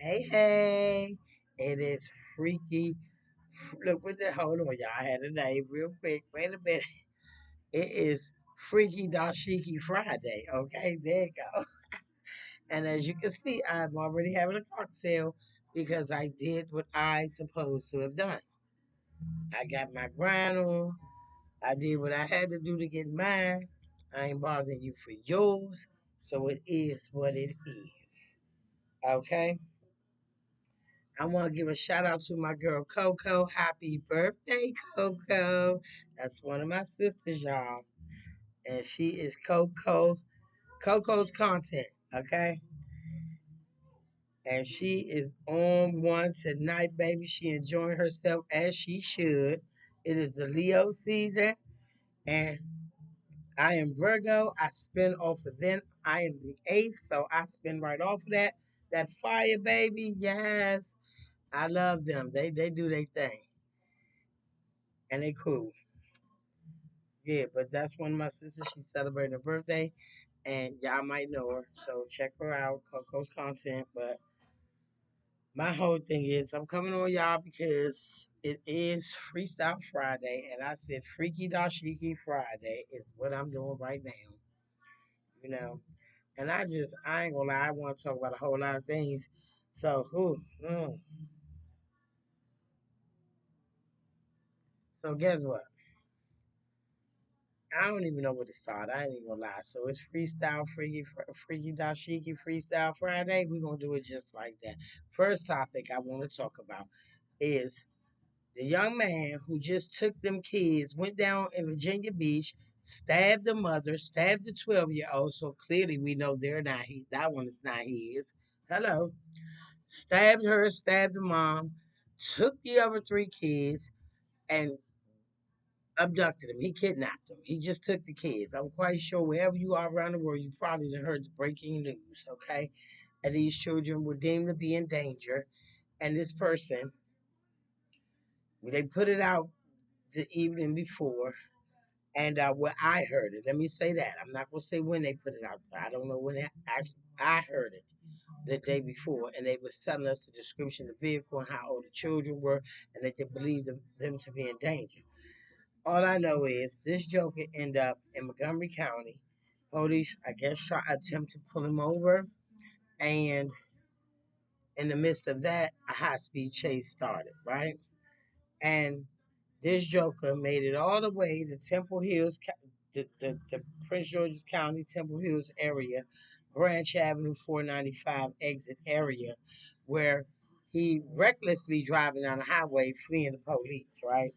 Hey, hey, it is freaky. Look with the hold on, y'all. I had a name real quick. Wait a minute. It is Freaky Dashiki Friday. Okay, there you go. And as you can see, I'm already having a cocktail because I did what I supposed to have done. I got my grind on. I did what I had to do to get mine. I ain't bothering you for yours. So it is what it is. Okay? I want to give a shout out to my girl Coco. Happy birthday, Coco. That's one of my sisters, y'all. And she is Coco's content, okay? And she is on one tonight, baby. She enjoying herself as she should. It is the Leo season, and I am Virgo. I spin off of then. I am the eighth, so I spin right off of that. That fire, baby. Yes. I love them. They do their thing. And they cool. Yeah, but that's one of my sisters. She's celebrating her birthday, and y'all might know her. So check her out, Coco's content. But my whole thing is, I'm coming on y'all because it is Freestyle Friday, and I said Freaky Dashiki Friday is what I'm doing right now. You know, and I ain't gonna lie, I want to talk about a whole lot of things. So so guess what? I don't even know where to start. I ain't even gonna lie. So it's Freaky Dashiki Freestyle Friday. We're gonna do it just like that. First topic I want to talk about is the young man who just took them kids, went down in Virginia Beach, stabbed the mother, stabbed the 12-year-old. So clearly we know they're not that one is not his. Hello. Stabbed her, stabbed the mom, took the other three kids, and abducted him. He kidnapped them. He just took the kids. I'm quite sure wherever you are around the world, you probably done heard the breaking news, okay? And these children were deemed to be in danger. And this person, they put it out the evening before. And well, I heard it. Let me say that. I'm not going to say when they put it out. I don't know when I heard it the day before. And they was telling us the description of the vehicle and how old the children were and that they believed them to be in danger. All I know is this joker ended up in Montgomery County. Police, I guess, attempt to pull him over, and in the midst of that, a high-speed chase started. Right, and this joker made it all the way to Temple Hills, the Prince George's County Temple Hills area, Branch Avenue 495 exit area, where he recklessly driving down the highway, fleeing the police. Right.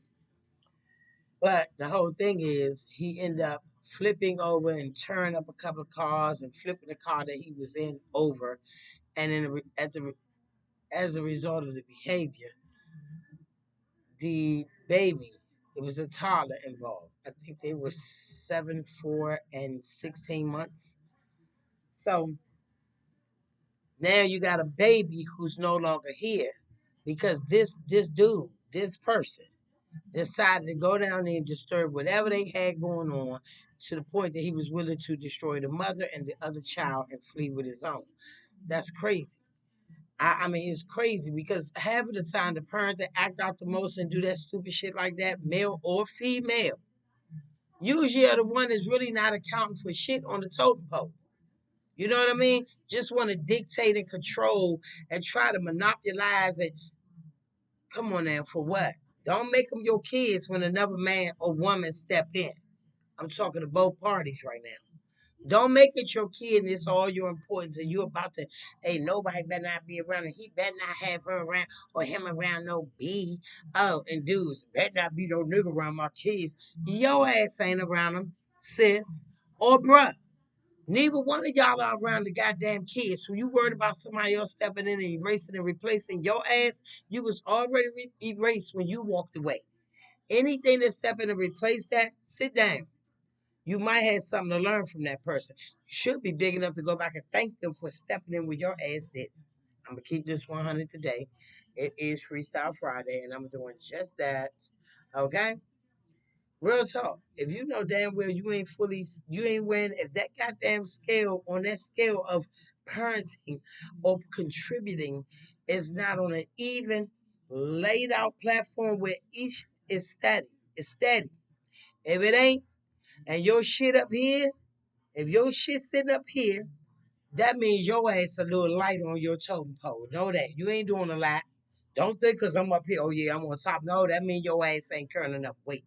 But the whole thing is, he ended up flipping over and turning up a couple of cars and flipping the car that he was in over. And then as a result of the behavior, the baby, it was a toddler involved. I think they were 7, 4, and 16 months. So now you got a baby who's no longer here because this person, decided to go down there and disturb whatever they had going on to the point that he was willing to destroy the mother and the other child and flee with his own. That's crazy. I mean, it's crazy because half of the time, the parent that act out the most and do that stupid shit like that, male or female, usually are the one that's really not accounting for shit on the totem pole. You know what I mean? Just want to dictate and control and try to monopolize it. Come on now, for what? Don't make them your kids when another man or woman step in. I'm talking to both parties right now. Don't make it your kid and it's all your importance and you about to, hey, nobody better not be around and he better not have her around or him around no B. Oh, and dudes, better not be no nigga around my kids. Your ass ain't around them, sis or bruh. Neither one of y'all are around the goddamn kids. So you worried about somebody else stepping in and erasing and replacing your ass? You was already erased when you walked away. Anything that's stepping to replace that, sit down. You might have something to learn from that person. You should be big enough to go back and thank them for stepping in with your ass did. I'm gonna keep this 100 today. It is Freestyle Friday, and I'm doing just that. Okay, real talk. If you know damn well you ain't wearing if that goddamn scale on that scale of parenting or contributing is not on an even laid out platform where each is steady. It's steady. If it ain't, and your shit up here, if your shit sitting up here, that means your ass a little light on your totem pole. Know that. You ain't doing a lot. Don't think because I'm up here, oh yeah, I'm on top. No, that means your ass ain't carrying enough weight.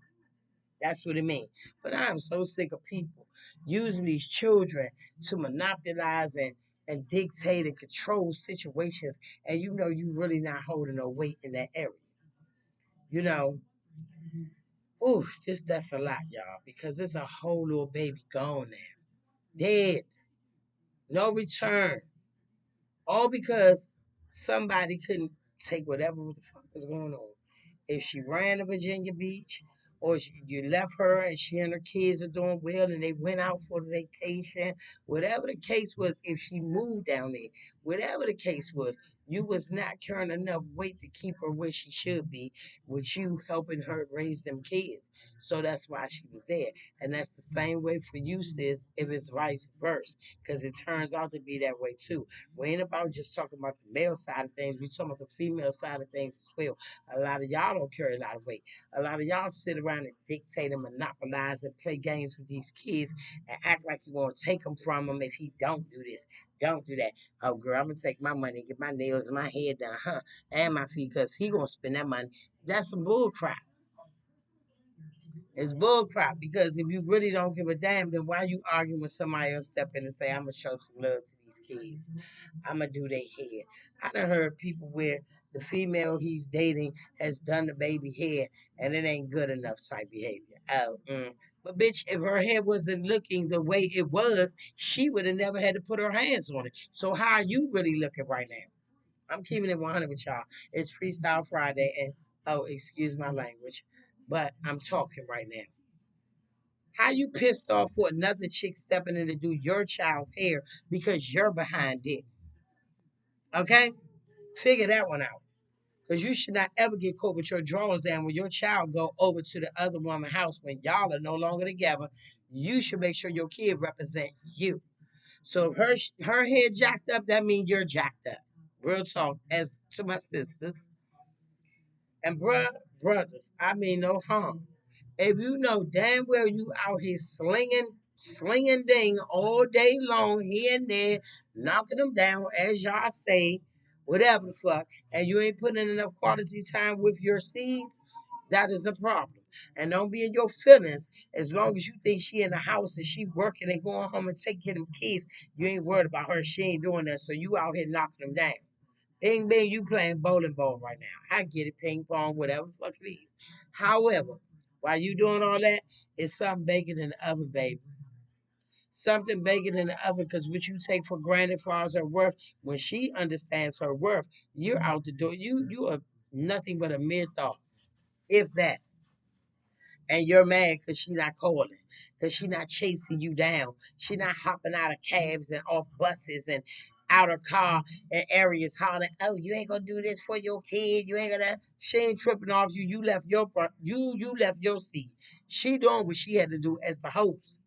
That's what it means. But I'm so sick of people using these children to monopolize and dictate and control situations. And you know you really not holding no weight in that area. You know, ooh, just that's a lot, y'all, because it's a whole little baby gone now. Dead. No return. All because somebody couldn't take whatever the fuck was going on. If she ran to Virginia Beach, or you left her and she and her kids are doing well and they went out for the vacation, whatever the case was, if she moved down there, whatever the case was, you was not carrying enough weight to keep her where she should be, with you helping her raise them kids. So that's why she was there. And that's the same way for you, sis, if it's vice versa, because it turns out to be that way too. We ain't about just talking about the male side of things. We talking about the female side of things as well. A lot of y'all don't carry a lot of weight. A lot of y'all sit around and dictate and monopolize and play games with these kids and act like you're going to take them from him if he don't do this. Don't do that. Oh, girl, I'm going to take my money and get my nails and my hair done, huh? And my feet, because he going to spend that money. That's some bull crap. It's bull crap because if you really don't give a damn, then why you arguing with somebody else step in and say, I'm going to show some love to these kids. I'm going to do their hair. I done heard people where the female he's dating has done the baby hair and it ain't good enough type behavior. But bitch, if her hair wasn't looking the way it was, she would have never had to put her hands on it. So how are you really looking right now? I'm keeping it 100 with y'all. It's Freestyle Friday and, oh, excuse my language, but I'm talking right now. How you pissed off for another chick stepping in to do your child's hair because you're behind it? Okay? Figure that one out. Because you should not ever get caught with your drawers down when your child go over to the other woman's house when y'all are no longer together. You should make sure your kid represent you. So if her head jacked up, that means you're jacked up. Real talk. As to my sisters and brothers, I mean no harm. If you know damn well you out here slinging ding all day long here and there, knocking them down, as y'all say, whatever the fuck, and you ain't putting in enough quality time with your seeds, that is a problem. And don't be in your feelings as long as you think she in the house and she working and going home and taking care of them kids. You ain't worried about her. She ain't doing that. So you out here knocking them down. Bing, bing, you playing bowling ball right now. I get it, ping pong, whatever the fuck it is. However, while you doing all that, it's something baking in the oven, baby. Something baking in the oven, because what you take for granted for as her worth, when she understands her worth, you're out the door. You are nothing but a mere thought, if that. And you're mad because she not calling, because she not chasing you down. She not hopping out of cabs and off buses and out of car in areas hollering, oh, you ain't gonna do this for your kid. You ain't gonna. She ain't tripping off you. You left your you left your seat. She doing what she had to do as the host.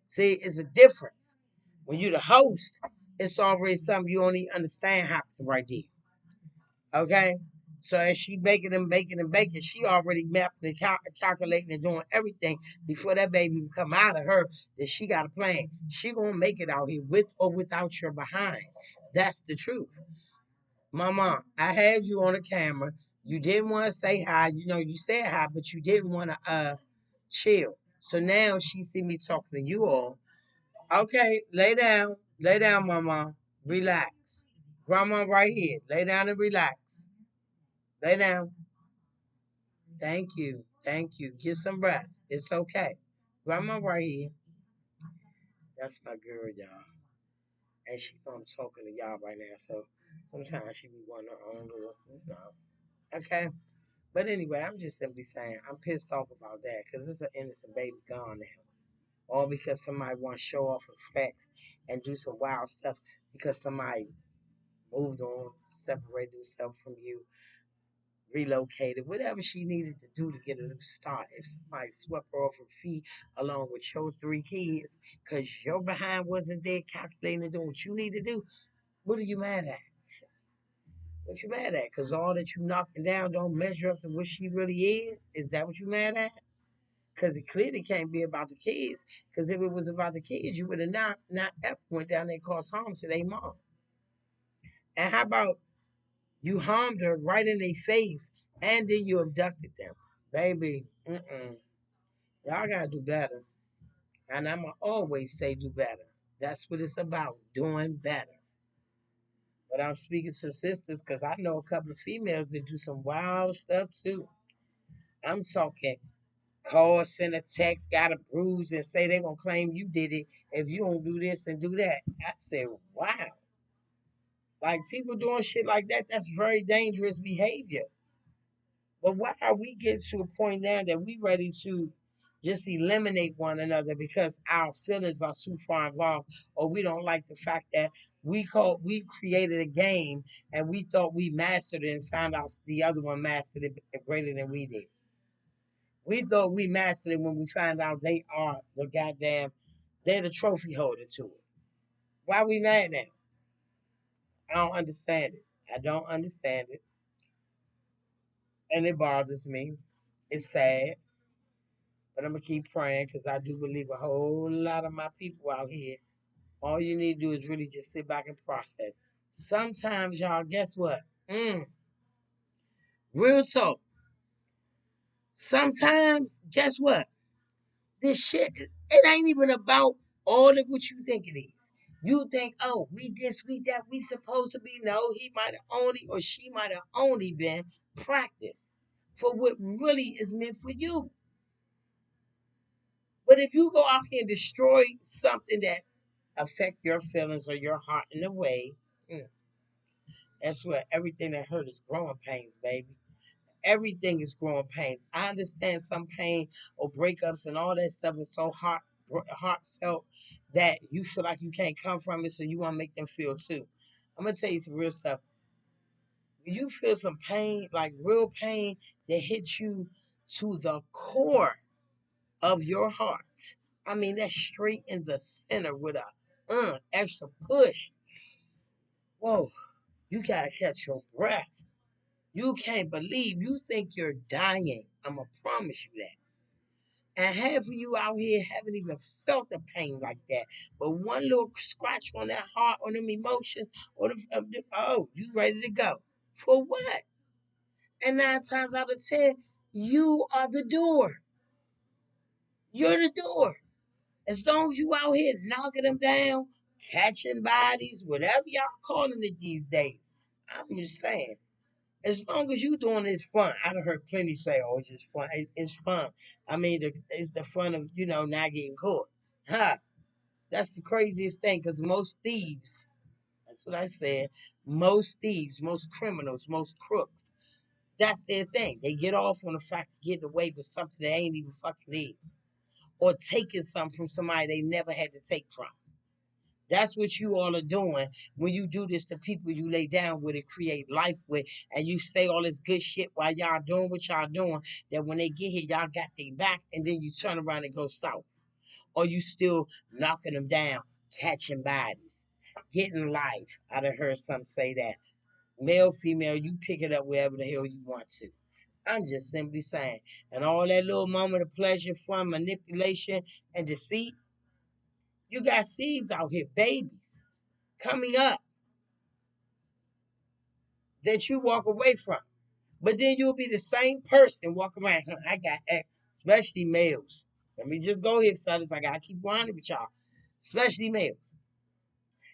See, it's a difference. When you the host, it's already something you don't even understand happening right there. Okay? So as she baking and baking and baking, she already mapping and calculating and doing everything before that baby come out of her that she got a plan. She gonna make it out here with or without your behind. That's the truth. Mama, I had you on the camera. You didn't want to say hi. You know, you said hi, but you didn't want to chill. So now she see me talking to you all. Okay, lay down. Lay down, mama. Relax. Grandma right here. Lay down and relax. Lay down. Thank you. Thank you. Get some rest. It's okay. Grandma right here. That's my girl, y'all. And she know I'm talking to y'all right now. So sometimes she be wanting her own little, Okay. But anyway, I'm just simply saying I'm pissed off about that because it's an innocent baby gone now. All because somebody want to show off and flex and do some wild stuff because somebody moved on, separated herself from you, relocated, whatever she needed to do to get a new start. If somebody swept her off her feet along with your three kids, because your behind wasn't there calculating and doing what you need to do, What are you mad at? What you mad at? Because all that you knocking down don't measure up to what she really is? Is that what you mad at? Because it clearly can't be about the kids. Because if it was about the kids, you would have not ever went down there and caused harm to their mom. And how about you harmed her right in their face and then you abducted them? Baby, y'all got to do better. And I'm going to always say do better. That's what it's about, doing better. But I'm speaking to sisters because I know a couple of females that do some wild stuff too. I'm talking call, send a text, got a bruise, and say they're going to claim you did it if you don't do this and do that. I said, wow. Like people doing shit like that, that's very dangerous behavior. But why are we getting to a point now that we ready to just eliminate one another because our feelings are too far involved, or we don't like the fact that we created a game and we thought we mastered it and found out the other one mastered it greater than we did. We thought we mastered it when we found out they are the goddamn they're the trophy holder to it. Why are we mad now? I don't understand it. I don't understand it. And it bothers me. It's sad. But I'm gonna keep praying because I do believe a whole lot of my people out here. All you need to do is really just sit back and process. Sometimes, y'all, guess what? Real talk. Sometimes, guess what? This shit, it ain't even about all of what you think it is. You think, oh, we this, we that, we supposed to be. No, he might have only or she might have only been practice for what really is meant for you. But if you go out here and destroy something that affect your feelings or your heart in a way, mm, that's what everything that hurt is growing pains, baby. Everything is growing pains. I understand some pain or breakups and all that stuff is so heartfelt that you feel like you can't come from it, so you want to make them feel too. I'm gonna tell you some real stuff. When you feel some pain, like real pain that hits you to the core of your heart. I mean, that's straight in the center with a extra push. Whoa, you gotta catch your breath. You can't believe you think you're dying. I'm gonna promise you that. And half of you out here haven't even felt the pain like that. But one little scratch on that heart, on them emotions, or oh, you ready to go. For what? And 9 times out of 10, you are the door. You're the door. As long as you out here knocking them down, catching bodies, whatever y'all calling it these days, I'm just saying. As long as you doing it's fun. I've heard plenty say, "Oh, it's just fun." It's fun. I mean, it's the fun of not getting caught. Huh? That's the craziest thing. Because most thieves, that's what I said. Most thieves, most criminals, most crooks. That's their thing. They get off on the fact of getting away with something that ain't even fucking is, or taking something from somebody they never had to take from. That's what you all are doing when you do this to people you lay down with and create life with, and you say all this good shit while y'all doing what y'all doing. That when they get here, y'all got their back, and then you turn around and go south, or you still knocking them down, catching bodies, getting life. I done heard some say that male, female, you pick it up wherever the hell you want to. I'm just simply saying, and all that little moment of pleasure, fun, manipulation, and deceit. You got seeds out here, babies coming up that you walk away from. But then you'll be the same person walk around. I got, especially males. Let me just go here, fellas. I got to keep whining with y'all. Especially males.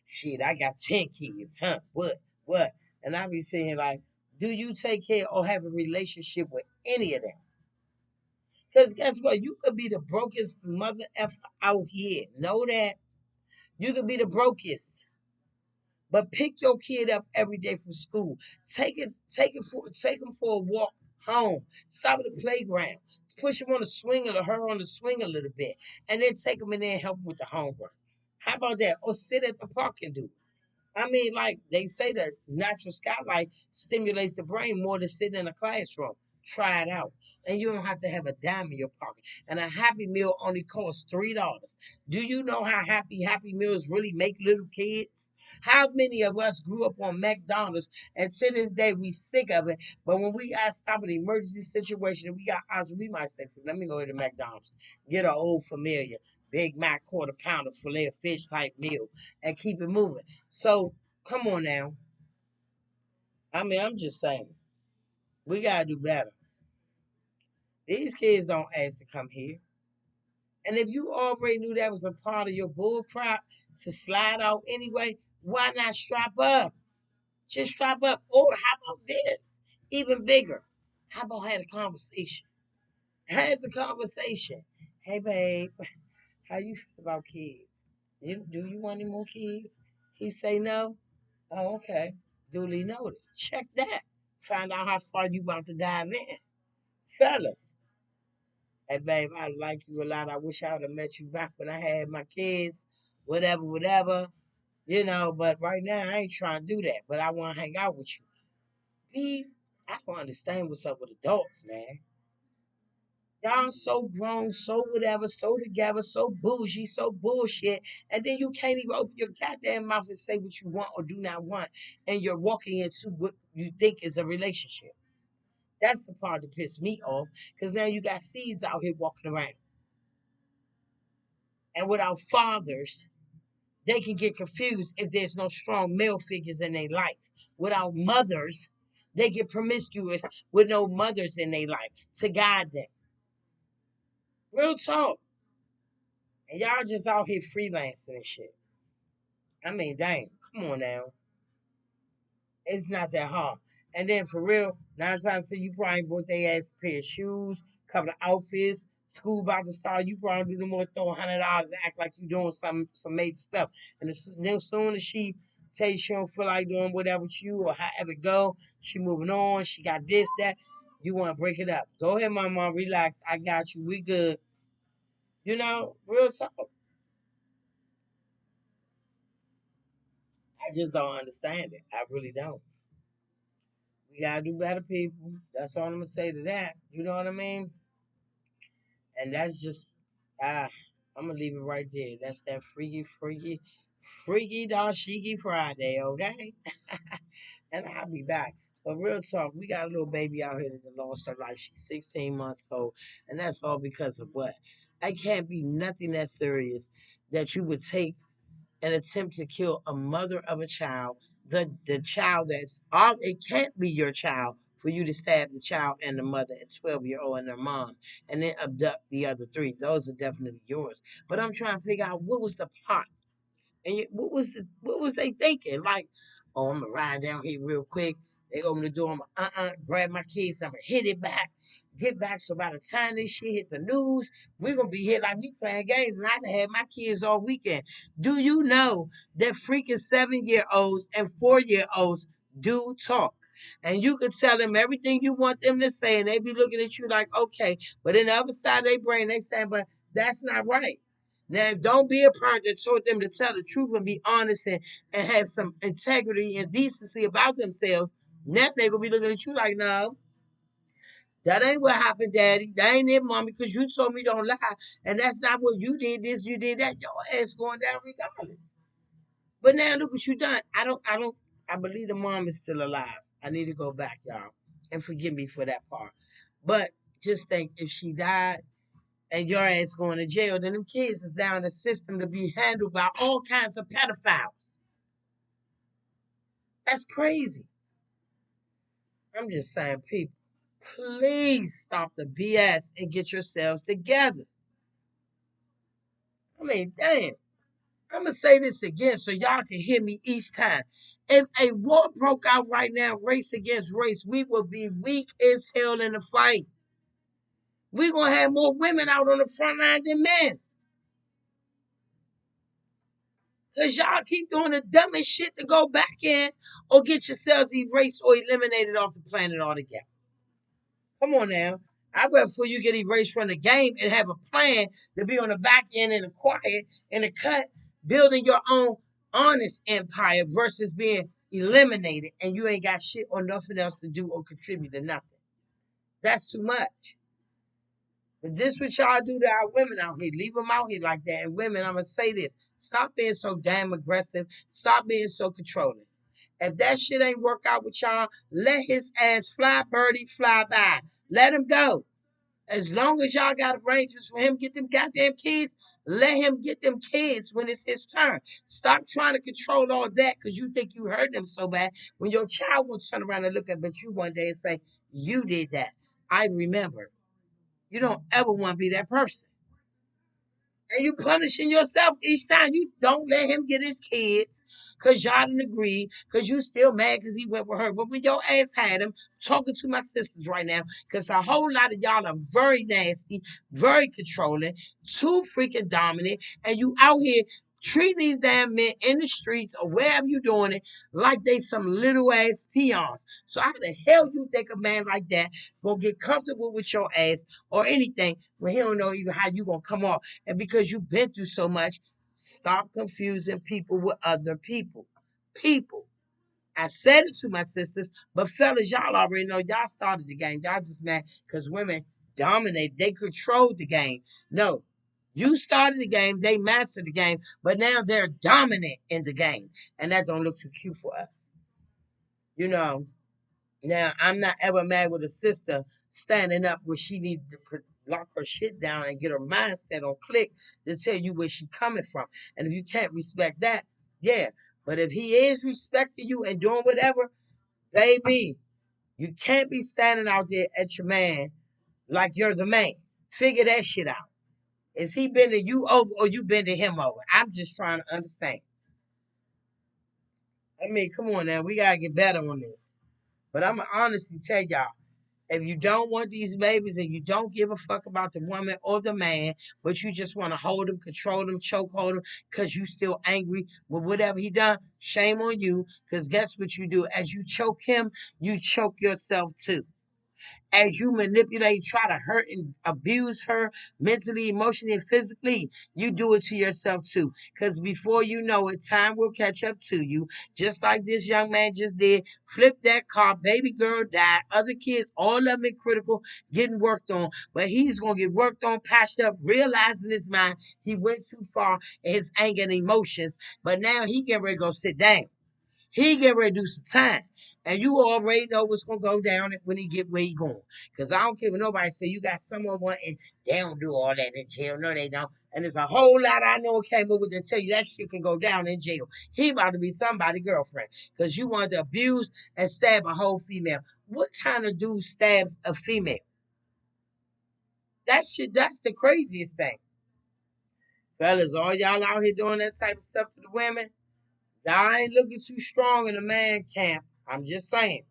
Shit, I got 10 kids. Huh? What? What? And I be saying, like, do you take care or have a relationship with any of them? Because guess what? You could be the brokest mother effer out here. Know that? You could be the brokest. But pick your kid up every day from school. Take him for a walk home. Stop at the playground. Push him on the swing or her on the swing a little bit. And then take him in there and help him with the homework. How about that? Or sit at the park and do it. I mean, like they say that natural skylight stimulates the brain more than sitting in a classroom. Try it out. And you don't have to have a dime in your pocket. And a Happy Meal only costs $3. Do you know how Happy Meals really make little kids? How many of us grew up on McDonald's and to this day we sick of it? But when we got stop an emergency situation and we got options, we might say, let me go to McDonald's, get an old familiar Big Mac quarter pounder filet of fish type meal and keep it moving. So come on now. I mean, I'm just saying, we gotta do better. These kids don't ask to come here. And if you already knew that was a part of your bull crop to slide out anyway, why not strap up? Just strap up. Or how about this? Even bigger. How about had a conversation? Had the conversation. Hey babe, how you feel about kids? Do you want any more kids? He say no. Oh, okay. Duly noted. Check that. Find out how far you about to dive in. Fellas, hey, babe, I like you a lot. I wish I would have met you back when I had my kids, whatever, whatever, but right now I ain't trying to do that. But I want to hang out with you. Be, I don't understand what's up with adults, man. Y'all so grown, so whatever, so together, so bougie, so bullshit, and then you can't even open your goddamn mouth and say what you want or do not want, and you're walking into what you think is a relationship. That's the part that pissed me off, because now you got seeds out here walking around. And without fathers, they can get confused if there's no strong male figures in their life. Without mothers, they get promiscuous with no mothers in their life to guide them. Real talk. And y'all just out here freelancing and shit. I mean, dang, come on now. It's not that hard. And then for real, 9 times 10, you probably bought their ass a pair of shoes, couple of outfits. School about to start, you probably do no more throw $100 and act like you doing some major stuff. And as soon as she tell you she don't feel like doing whatever with you or however it go, she moving on, she got this, that, you want to break it up. Go ahead, my mom, relax. I got you. We good. Real talk. I just don't understand it. I really don't. We gotta do better, people. That's all I'm gonna say to that. You know what I mean? And that's just ah, I'm gonna leave it right there. That's that freaky dashiki Friday, okay? And I'll be back. But real talk, we got a little baby out here that lost her life. She's 16 months old, and that's all because of what? I can't be nothing that serious that you would take an attempt to kill a mother of a child, the child that's all it can't be your child for you to stab the child and the mother at 12-year-old and their mom and then abduct the other three. Those are definitely yours. But I'm trying to figure out what was the plot. And what was they thinking? Like, oh, I'm gonna ride down here real quick. They open the door. I'm gonna grab my kids. I'm gonna hit it back, get back. So by the time this shit hit the news, we're gonna be here like we playing games. And I done had my kids all weekend. Do you know that freaking 7-year-olds and 4-year-olds do talk? And you can tell them everything you want them to say, and they be looking at you like, okay. But in the other side of their brain, they saying, but that's not right. Now, don't be a parent that taught them to tell the truth and be honest and have some integrity and decency about themselves. Now they gonna be looking at you like, no, that ain't what happened, Daddy. That ain't it, Mommy, because you told me don't lie, and that's not what you did. This, you did that. Your ass going down regardless. But now look what you done. I believe the mom is still alive. I need to go back, y'all, and forgive me for that part. But just think, if she died and your ass going to jail, then them kids is down the system to be handled by all kinds of pedophiles. That's crazy. I'm just saying, people, please stop the BS and get yourselves together. I mean, damn. I'm going to say this again so y'all can hear me each time. If a war broke out right now, race against race, we will be weak as hell in the fight. We're going to have more women out on the front line than men. Because y'all keep doing the dumbest shit to go back in or get yourselves erased or eliminated off the planet altogether. Come on now. I'd rather for you get erased from the game and have a plan to be on the back end in the quiet, in the cut, building your own honest empire versus being eliminated and you ain't got shit or nothing else to do or contribute to nothing. That's too much. But this what y'all do to our women out here. Leave them out here like that. And women, I'm gonna say this: stop being so damn aggressive. Stop being so controlling. If that shit ain't work out with y'all, let his ass fly, birdie, fly by. Let him go. As long as y'all got arrangements for him to get them goddamn kids, let him get them kids when it's his turn. Stop trying to control all that because you think you hurt them so bad. When your child will turn around and look up at you one day and say, "You did that." I remember. You don't ever want to be that person. And you punishing yourself each time. You don't let him get his kids because y'all didn't agree, because you still mad because he went with her. But when your ass had him, talking to my sisters right now, because a whole lot of y'all are very nasty, very controlling, too freaking dominant, and you out here treating these damn men in the streets or wherever you doing it like they some little ass peons. So how the hell you think a man like that gonna get comfortable with your ass or anything when he don't know even how you gonna come off? And because you've been through so much, stop confusing people with other people. People. I said it to my sisters, but fellas, y'all already know y'all started the game. Y'all just mad because women dominated. They controlled the game. No, you started the game. They mastered the game, but now they're dominant in the game. And that don't look too cute for us. You know, now, I'm not ever mad with a sister standing up where she needs to lock her shit down and get her mindset on click to tell you where she coming from. And if you can't respect that, yeah. But if he is respecting you and doing whatever, baby, you can't be standing out there at your man like you're the man. Figure that shit out. Is he bending you over or you bending him over? I'm just trying to understand. I mean, come on now. We got to get better on this. But I'm going to honestly tell y'all, if you don't want these babies and you don't give a fuck about the woman or the man, but you just want to hold them, control them, choke hold them, because you still angry with whatever he done, shame on you. Because guess what you do? As you choke him, you choke yourself too. As you manipulate, try to hurt and abuse her mentally, emotionally, and physically, you do it to yourself too. Because before you know it, time will catch up to you. Just like this young man just did. Flip that car, baby girl died, other kids, all of them in critical, getting worked on. But he's going to get worked on, patched up, realizing his mind he went too far in his anger and emotions. But now he getting ready to go sit down. He get ready to do some time. And you already know what's gonna go down when he get where he going. Cause I don't care what nobody say you got someone wanting they don't do all that in jail. No, they don't. And there's a whole lot I know came up with to tell you that shit can go down in jail. He about to be somebody's girlfriend. Cause you wanted to abuse and stab a whole female. What kind of dude stabs a female? That shit, that's the craziest thing. Fellas, all y'all out here doing that type of stuff to the women, y'all ain't looking too strong in the man camp. I'm just saying.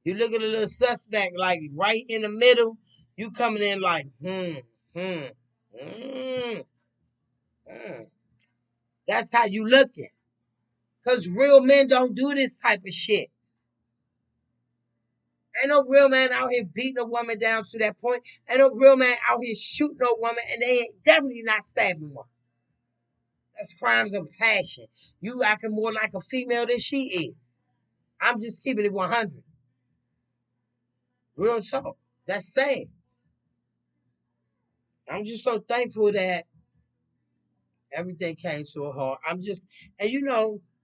You look at a little suspect like right in the middle, you coming in like, hmm, hmm. That's how you looking. Because real men don't do this type of shit. Ain't no real man out here beating a woman down to that point. Ain't no real man out here shooting a woman and they ain't definitely not stabbing one. That's crimes of passion. You acting more like a female than she is. I'm just keeping it 100. Real talk. That's sad. I'm just so thankful that everything came to a halt. And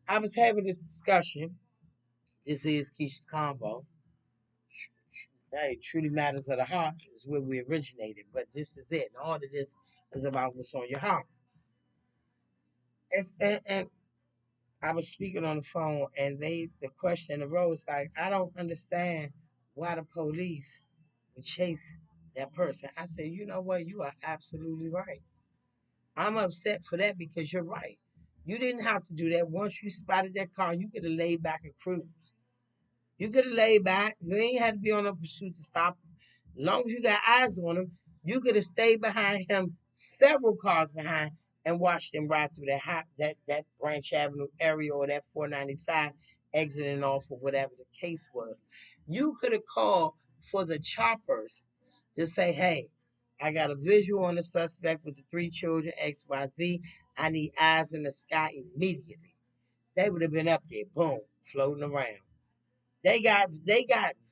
I was having this discussion. This is Keisha's Convo. Hey, truly matters of the heart is where we originated, but this is it. All of this is about what's on your heart. And I was speaking on the phone, and the question arose like, I don't understand why the police would chase that person. I said, you know what? You are absolutely right. I'm upset for that because you're right. You didn't have to do that. Once you spotted that car, you could have laid back and cruised. You could have laid back. You ain't had to be on a pursuit to stop him. As long as you got eyes on him, you could have stayed behind him, several cars behind, and watched him ride through that Branch Avenue area or that 495 exiting off or whatever the case was. You could have called for the choppers to say, hey, I got a visual on the suspect with the 3 children, XYZ. I need eyes in the sky immediately. They would have been up there, boom, floating around. They got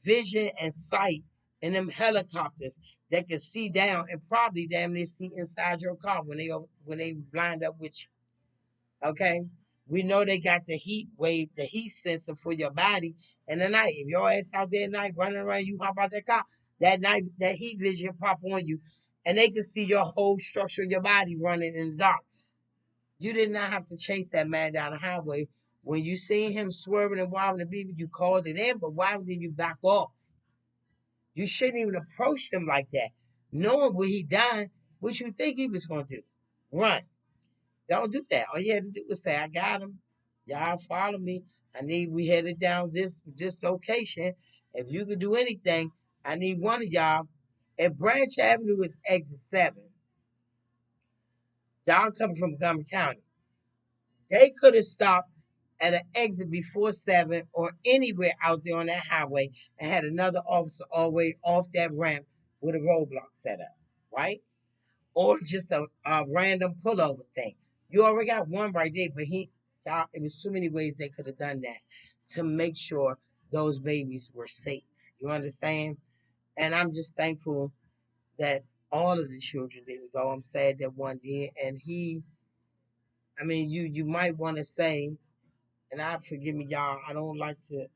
vision and sight and them helicopters that can see down and probably damn near see inside your car when they lined up with you. Okay, we know they got the heat wave, the heat sensor for your body. And the night, if your ass out there at night running around, you hop out that car that night, that heat vision pop on you, and they can see your whole structure of your body running in the dark. You did not have to chase that man down the highway. When you seen him swerving and wobbling the beaver, you called it in, but why did you back off? You shouldn't even approach him like that. Knowing what he done, what you think he was going to do? Run. Don't do that. All you had to do was say, I got him. Y'all follow me. We headed down this location. If you could do anything, I need one of y'all. If Branch Avenue is exit 7, y'all coming from Montgomery County. They could have stopped at an exit before 7 or anywhere out there on that highway and had another officer all the way off that ramp with a roadblock set up, right? Or just a random pullover thing. You already got one right there, but it was too many ways they could have done that to make sure those babies were safe. You understand? And I'm just thankful that all of the children didn't go. I'm sad that one did. And I mean, you might want to say, and I forgive me, y'all, I don't like to,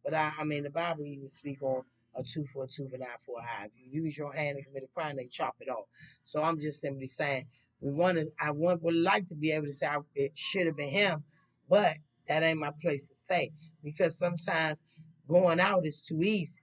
but I mean, the Bible even speak on a two for a tooth and eye for an eye. If you use your hand to commit a crime, they chop it off. So I'm just simply saying, would like to be able to say it should have been him, but that ain't my place to say because sometimes going out is too easy.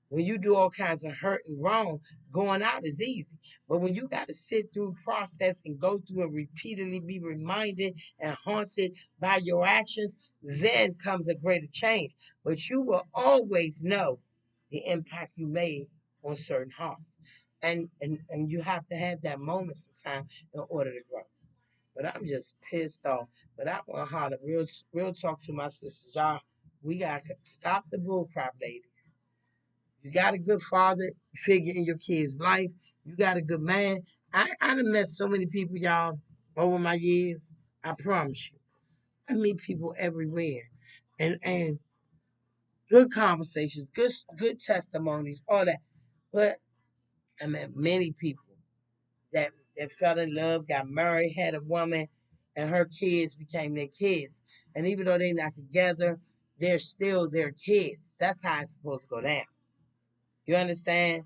When you do all kinds of hurt and wrong, going out is easy. But when you got to sit through, process, and go through and repeatedly be reminded and haunted by your actions, then comes a greater change. But you will always know the impact you made on certain hearts. And you have to have that moment sometime in order to grow. But I'm just pissed off. But I want to holler real talk to my sisters. Y'all, we got to stop the bullcrap, ladies. You got a good father figure in your kid's life. You got a good man. I done met so many people, y'all, over my years. I promise you. I meet people everywhere. And good conversations, good testimonies, all that. But I met many people that fell in love, got married, had a woman, and her kids became their kids. And even though they're not together, they're still their kids. That's how it's supposed to go down. You understand?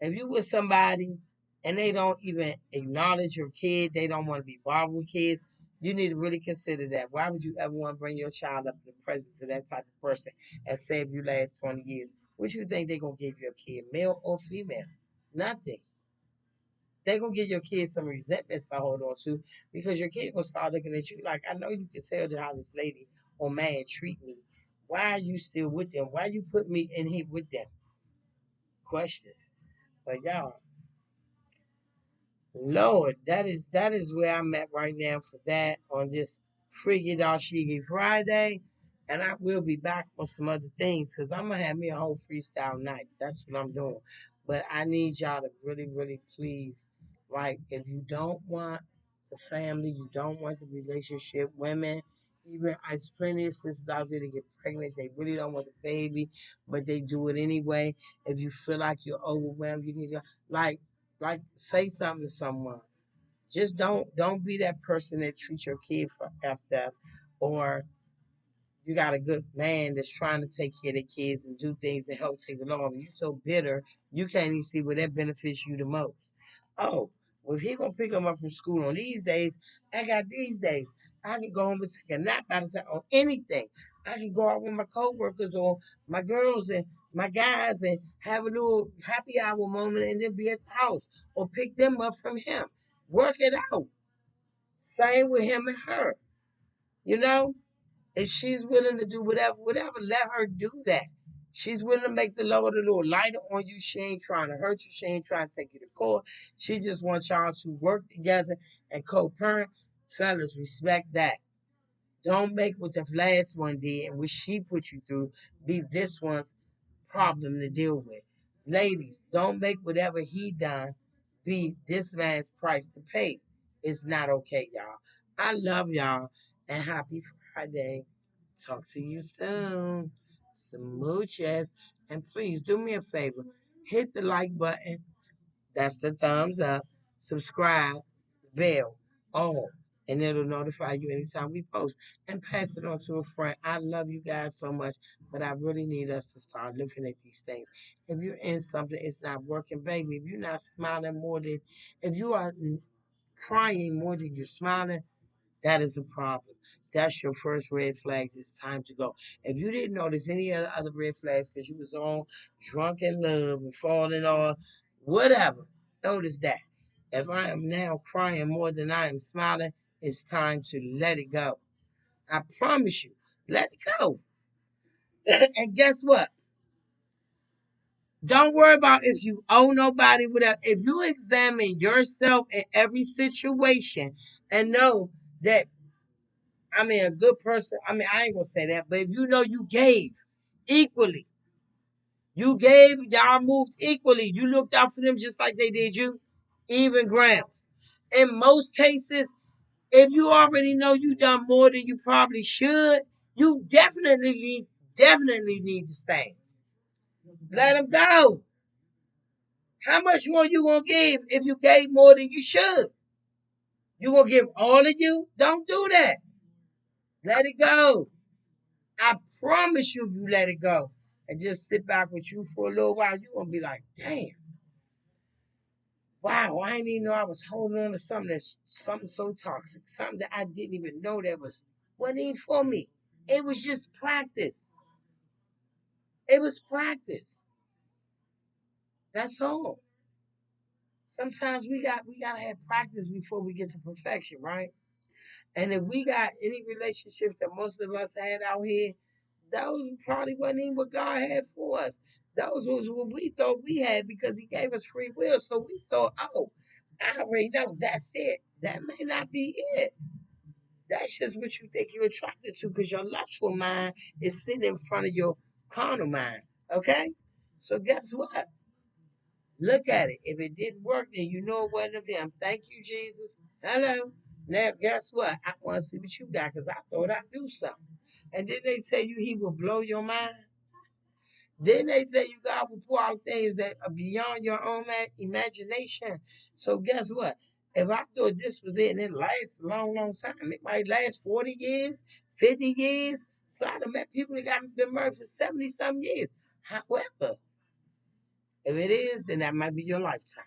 If you with somebody and they don't even acknowledge your kid, they don't want to be bothered with kids, you need to really consider that. Why would you ever want to bring your child up in the presence of that type of person and say if you last 20 years? What you think they're going to give your kid, male or female? Nothing. They're going to give your kid some resentments to hold on to because your kid going to start looking at you like, I know you can tell that how this lady or man treat me. Why are you still with them? Why you put me in here with them? Questions. But y'all, Lord, that is where I'm at right now for that on this Freaky Dashiki Friday. And I will be back on some other things because I'm gonna have me a whole freestyle night. That's what I'm doing. But I need y'all to really, really please, like, if you don't want the family, you don't want the relationship, women, even there's plenty of sisters out there that get pregnant, they really don't want the baby, but they do it anyway. If you feel like you're overwhelmed, you need to like say something to someone. Just don't be that person that treats your kid for effed up, or you got a good man that's trying to take care of the kids and do things to help take it along. You're so bitter, you can't even see where that benefits you the most. Oh, well, if he gonna pick him up from school on these days, I got these days. I can go home and take a nap out of time on anything. I can go out with my coworkers or my girls and my guys and have a little happy hour moment and then be at the house or pick them up from him. Work it out. Same with him and her. You know? If she's willing to do whatever, let her do that. She's willing to make the load a little lighter on you. She ain't trying to hurt you. She ain't trying to take you to court. She just wants y'all to work together and co-parent. Fellas, respect that. Don't make what the last one did and what she put you through be this one's problem to deal with. Ladies, don't make whatever he done be this man's price to pay. It's not okay, y'all. I love y'all and happy Friday. Talk to you soon. Smooches. And please do me a favor. Hit the like button. That's the thumbs up. Subscribe, bell, all, and it'll notify you anytime we post. And pass it on to a friend. I love you guys so much, but I really need us to start looking at these things. If you're in something, it's not working, baby. If you're not smiling more than, if you are crying more than you're smiling, that is a problem. That's your first red flag. It's time to go. If you didn't notice any other red flags because you was on drunk in love and falling off, whatever, notice that. If I am now crying more than I am smiling, it's time to let it go. I promise you, let it go. And guess what? Don't worry about if you owe nobody, whatever. If you examine yourself in every situation and know that a good person. I ain't gonna say that, but if you know you gave equally, y'all moved equally. You looked out for them just like they did you, even grounds. In most cases, if you already know you done more than you probably should, you definitely need to stay. Let them go. How much more you gonna give if you gave more than you should? You gonna give all of you? Don't do that. Let it go. I promise you, you let it go and just sit back with you for a little while, you're gonna be like, damn, wow, I didn't even know I was holding on to something so toxic, something that I didn't even know that wasn't even for me. It was just practice. It was practice. That's all. Sometimes we gotta have practice before we get to perfection, right? And if we got any relationships that most of us had out here, those probably wasn't even what God had for us. Those was what we thought we had because He gave us free will. So we thought, oh, I already know that's it. That may not be it. That's just what you think you're attracted to because your lustful mind is sitting in front of your carnal mind. Okay? So guess what? Look at it. If it didn't work, then you know it wasn't of Him. Thank you, Jesus. Hello. Now, guess what? I want to see what you got because I thought I knew something. And then they tell you He will blow your mind. Then they say you God will pour out things that are beyond your own imagination. So guess what? If I thought this was it and it lasts a long, long time, it might last 40 years, 50 years. So I've met people that got been married for 70 some years. However, if it is, then that might be your lifetime.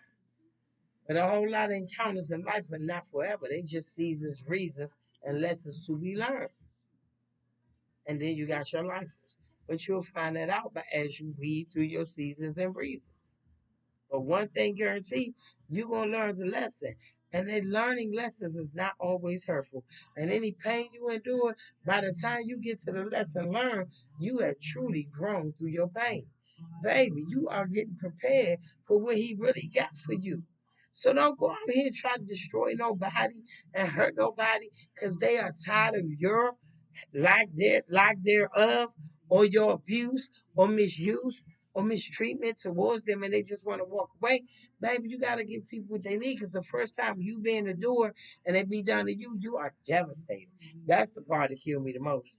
But a whole lot of encounters in life are not forever. They just seasons, reasons, and lessons to be learned. And then you got your lifers. But you'll find that out as you read through your seasons and reasons. But one thing guaranteed, you're going to learn the lesson. And then learning lessons is not always hurtful. And any pain you endure, by the time you get to the lesson learned, you have truly grown through your pain. Baby, you are getting prepared for what he really got for you. So don't go out here and try to destroy nobody and hurt nobody because they are tired of your lack thereof, or your abuse, or misuse, or mistreatment towards them, and they just want to walk away. Baby, you gotta give people what they need because the first time you be in the door and they be done to you, you are devastated. That's the part that killed me the most.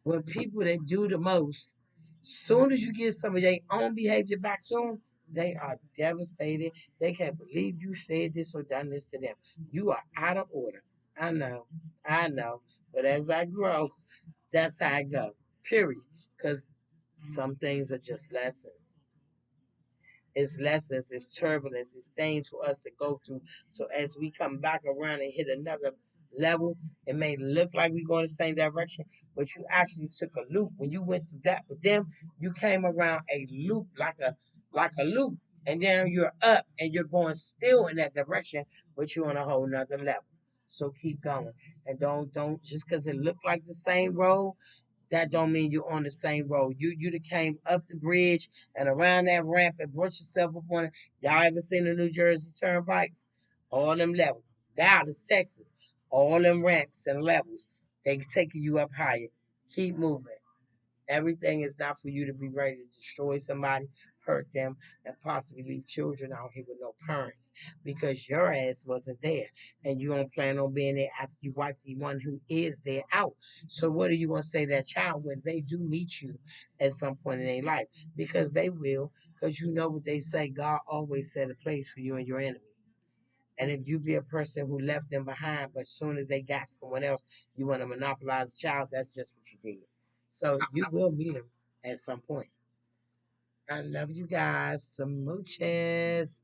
When people that do the most, soon as you get some of their own behavior back to them, they are devastated. They can't believe you said this or done this to them. You are out of order. I know. But as I grow, that's how I go. Period. Because some things are just lessons. It's lessons, it's turbulence, it's things for us to go through. So as we come back around and hit another level, it may look like we're going the same direction, but you actually took a loop. When you went through that with them, you came around a loop like a loop. And then you're up and you're going still in that direction, but you're on a whole nother level. So keep going. And don't just because it looked like the same road, that don't mean you're on the same road. You that came up the bridge and around that ramp and brought yourself up on it. Y'all ever seen the New Jersey turnpikes? All them levels. Dallas, Texas. All them ramps and levels. They taking you up higher. Keep moving. Everything is not for you to be ready to destroy somebody, hurt them, and possibly leave children out here with no parents because your ass wasn't there and you don't plan on being there after you wipe the one who is there out. So, what are you going to say to that child when they do meet you at some point in their life? Because they will, because you know what they say God always set a place for you and your enemy. And if you be a person who left them behind, but as soon as they got someone else, you want to monopolize the child, that's just what you did. So you will meet them at some point. I love you guys. Some mooches.